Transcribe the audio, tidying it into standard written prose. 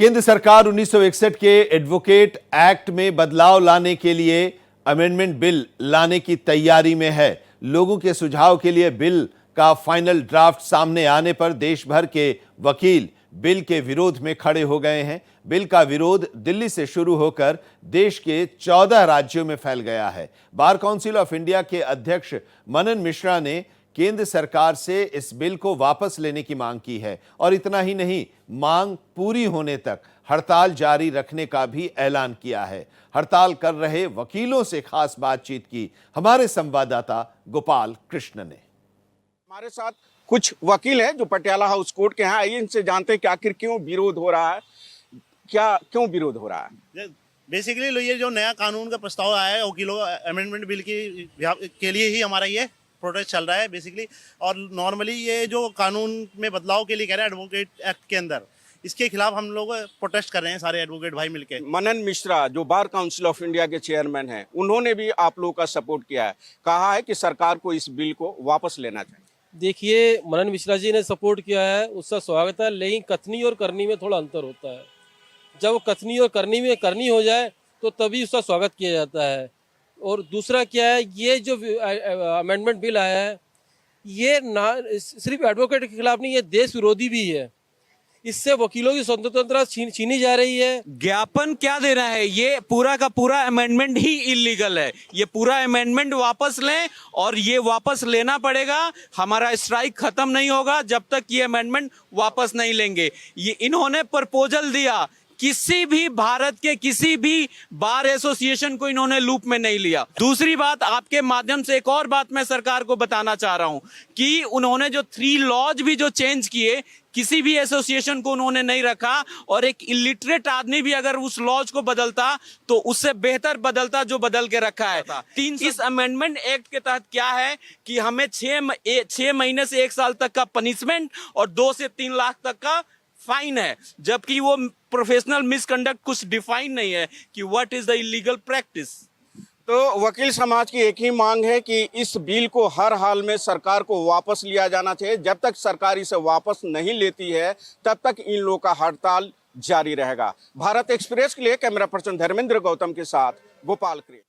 केंद्र सरकार 1961 के एडवोकेट एक्ट में बदलाव लाने के लिए अमेंडमेंट बिल लाने की तैयारी में है। लोगों के सुझाव के लिए बिल का फाइनल ड्राफ्ट सामने आने पर देश भर के वकील बिल के विरोध में खड़े हो गए हैं। बिल का विरोध दिल्ली से शुरू होकर देश के 14 राज्यों में फैल गया है। बार काउंसिल ऑफ इंडिया के अध्यक्ष मनन मिश्रा ने केंद्र सरकार से इस बिल को वापस लेने की मांग की है और इतना ही नहीं, मांग पूरी होने तक हड़ताल जारी रखने का भी ऐलान किया है। हड़ताल कर रहे वकीलों से खास बातचीत की हमारे संवाददाता गोपाल कृष्ण ने। हमारे साथ कुछ वकील हैं जो पटियाला हाउस कोर्ट के हैं। आइए इनसे जानते हैं कि आखिर क्यों विरोध हो रहा है, क्यों विरोध हो रहा है। बेसिकली ये जो नया कानून का प्रस्ताव आया है वकीलों अमेंडमेंट बिल के लिए ही हमारा ये प्रोटेस्ट चल रहा है बेसिकली। और नॉर्मली ये जो कानून में बदलाव के लिए कह रहे हैं एडवोकेट एक्ट के अंदर, इसके खिलाफ हम लोग प्रोटेस्ट कर रहे हैं सारे एडवोकेट भाई मिलके। मनन मिश्रा जो बार काउंसिल ऑफ इंडिया के चेयरमैन हैं, उन्होंने भी आप लोगों का सपोर्ट किया है, कहा है कि सरकार को इस बिल को वापस लेना चाहिए। देखिए, मनन मिश्रा जी ने सपोर्ट किया है, उसका स्वागत है, लेकिन कथनी और करनी में थोड़ा अंतर होता है। जब कथनी और करनी हो जाए तो तभी उसका स्वागत किया जाता है। और दूसरा क्या है, ये जो अमेंडमेंट बिल आया है, ये ना सिर्फ एडवोकेट के खिलाफ नहीं, ये देश विरोधी भी है। इससे वकीलों की स्वतंत्रता छीनी जा रही है। ज्ञापन क्या दे रहा है, ये पूरा का पूरा अमेंडमेंट ही इलीगल है। ये पूरा अमेंडमेंट वापस लें और ये वापस लेना पड़ेगा। हमारा स्ट्राइक खत्म नहीं होगा जब तक ये अमेंडमेंट वापस नहीं लेंगे। ये इन्होंने प्रपोजल दिया, किसी भी भारत के किसी भी बार एसोसिएशन को इन्होंने लूप में नहीं लिया। दूसरी बात, आपके माध्यम से एक और बात मैं सरकार को बताना चाह रहा हूं कि उन्होंने जो 3 लॉज भी जो चेंज किए, किसी भी एसोसिएशन को उन्होंने नहीं रखा। और एक इलिटरेट आदमी भी अगर उस लॉज को बदलता तो उससे बेहतर बदलता जो बदल के रखा है। इस अमेंडमेंट एक्ट के तहत क्या है कि हमें 6 महीने से 1 साल तक का पनिशमेंट और 2 से 3 लाख तक का फाइन है, जबकि वो प्रोफेशनल मिसकंडक्ट कुछ डिफाइन नहीं है कि what is the illegal practice. तो वकील समाज की एक ही मांग है कि इस बिल को हर हाल में सरकार को वापस लिया जाना चाहिए। जब तक सरकार इसे वापस नहीं लेती है तब तक इन लोगों का हड़ताल जारी रहेगा। भारत एक्सप्रेस के लिए कैमरा पर्सन धर्मेंद्र गौतम के साथ गोपाल कृष्ण।